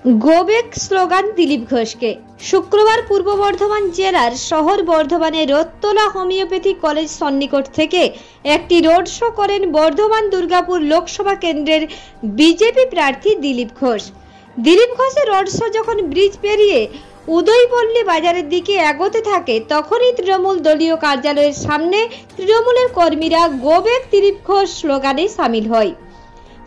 Go back slogan Dilip ঘোষকে। শুক্রবার পূর্ব বর্ধমান জেলার শহর বর্ধমানের রোদতলা হোমিওপ্যাথি কলেজ সন্নিকট থেকে একটি রোড শো করেন বর্ধমান দুর্গাপুর লোকসভা কেন্দ্রের বিজেপি প্রার্থী দিলীপ ঘোষ। দিলীপ ঘোষের রোড শো যখন ব্রিজ পেরিয়ে উদয়পল্লী বাজারের দিকে এগোতে থাকে তখনই তৃণমূল দলীয় কার্যালয়ের সামনে তৃণমূলের কর্মীরা গোবেক দিলীপ ঘোষ স্লোগানে সামিল হয়।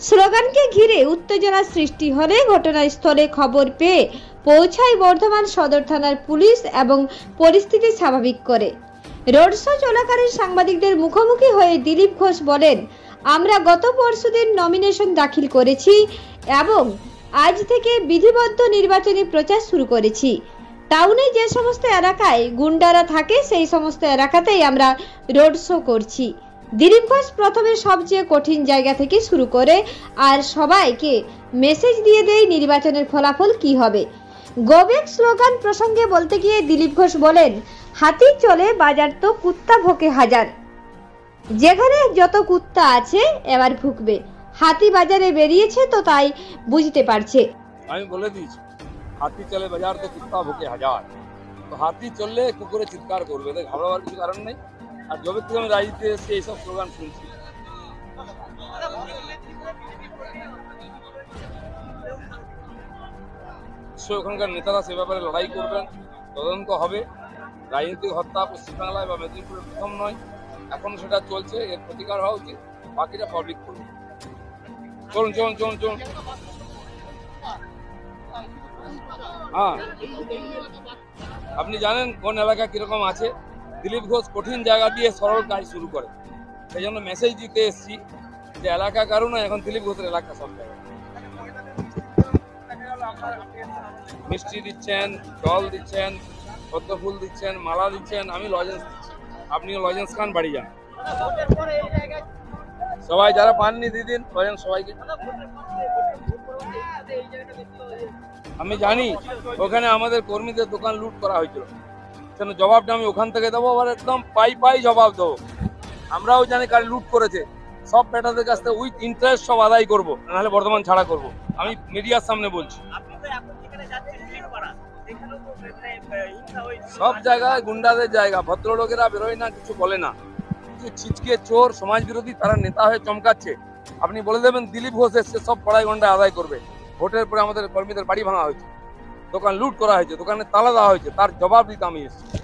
স্লোগানকে ঘিরে উত্তেজনা সৃষ্টি হলে ঘটনাস্থলে খবর পেয়ে পৌঁছায় বর্ধমান সদর থানার পুলিশ এবং পরিস্থিতি স্বাভাবিক করে। রোড শো চলাকালীন সাংবাদিকদের মুখোমুখি হয়ে দিলীপ ঘোষ বলেন, আমরা গত পরশুদিন নমিনেশন দাখিল করেছি এবং আজ থেকে বিধিবদ্ধ নির্বাচনী প্রচার শুরু করেছি। টাউনে যে সমস্ত এলাকায় গুন্ডারা থাকে সেই সমস্ত এলাকাতেই আমরা রোড শো করছি। দিলীপ ঘোষ প্রথমে সবচেয়ে কঠিন জায়গা থেকে শুরু করে আর সবাইকে মেসেজ দিয়ে দেয় নির্বাচনের ফলাফল কি হবে। গোবেক স্লোগান প্রসঙ্গে বলতে গিয়ে দিলীপ ঘোষ বলেন, হাতি চলে বাজার তো কুত্তা ভোকে হাজার। যেখানে যত কুত্তা আছে এবার ভুকবে। হাতি বাজারে বেরিয়েছে তো তাই বুঝতে পারছে। আমি বলে দিয়েছি, হাতি চলে বাজার তো কুত্তা ভোকে হাজার। তো হাতি চললে কুকুরে চিৎকার করবে, তাই ঘাবড়াবার কিছু কারণ নেই। আর যবে থেকে আমি রাজনীতিতে এসেছি এইসব স্লোগান শুনছি। ওখানকার নেতারা সে ব্যাপারে লড়াই করবেন, তদন্ত হবে। রাজনৈতিক হত্যা পশ্চিমবাংলায় বা মেদিনীপুরে প্রথম নয়, এখন সেটা চলছে, এর প্রতিকার হওয়া উচিত। বাকিটা পাবলিক করবে। চলুন চলুন চলুন চলুন। হ্যাঁ, আপনি জানেন কোন এলাকা কিরকম আছে। দিলীপ ঘোষ কঠিন জায়গা দিয়ে সরল কাজ শুরু করে, সেই জন্য মেসেজ দিতে এসেছি যে এলাকা কারণ এখন দিলীপ ঘোষের এলাকা সব জায়গায়। মিষ্টি দিচ্ছেন, জল দিচ্ছেন, পদ্ম ফুল দিচ্ছেন, মালা দিচ্ছেন, আমি লজেন্স দিচ্ছি। আপনিও লজেন্স খান, বাড়ি যান। সবাই যারা পাননি দিদিন লজেন্স সবাইকে। আমি জানি ওখানে আমাদের কর্মীদের দোকান লুট করা হয়েছিল, সেজন্য জবাবটা আমি ওখান থেকে দেবো, আবার একদম পাই জবাব দেবো। আমরাও জানি কার লুট করেছে, সব বেটাদের কাছ থেকে উইথ ইন্টারেস্ট সব আদায় করবো, নাহলে বর্ধমান ছাড়া করবো। আমি মিডিয়ার সামনে বলছি, সব জায়গায় গুন্ডাদের জায়গা। ভদ্রলোকেরা বেরোয় না, কিছু বলে না। কিছু ছিচকে চোর সমাজ বিরোধী তারা নেতা হয়ে চমকাচ্ছে। আপনি বলে দেবেন দিলীপ ঘোষ এসছে সব পড়াই গন্ডা আদায় করবে। ভোটের পরে আমাদের কর্মীদের বাড়ি ভাঙা হয়েছে, দোকান লুট করা হয়েছে, দোকানে তালা দেওয়া হয়েছে, তার জবাব দিতে আমি এসেছি।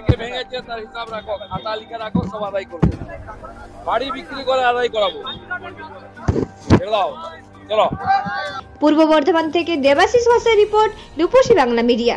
কে ভেঙেছে তার হিসাব রাখো, খাতা লিখে রাখো, সব আদায় করবো। বাড়ি বিক্রি করে আদায় করাবো। চলো। পূর্ব বর্ধমান থেকে দেবাশিস ঘোষের রিপোর্ট, রূপসী বাংলা মিডিয়া।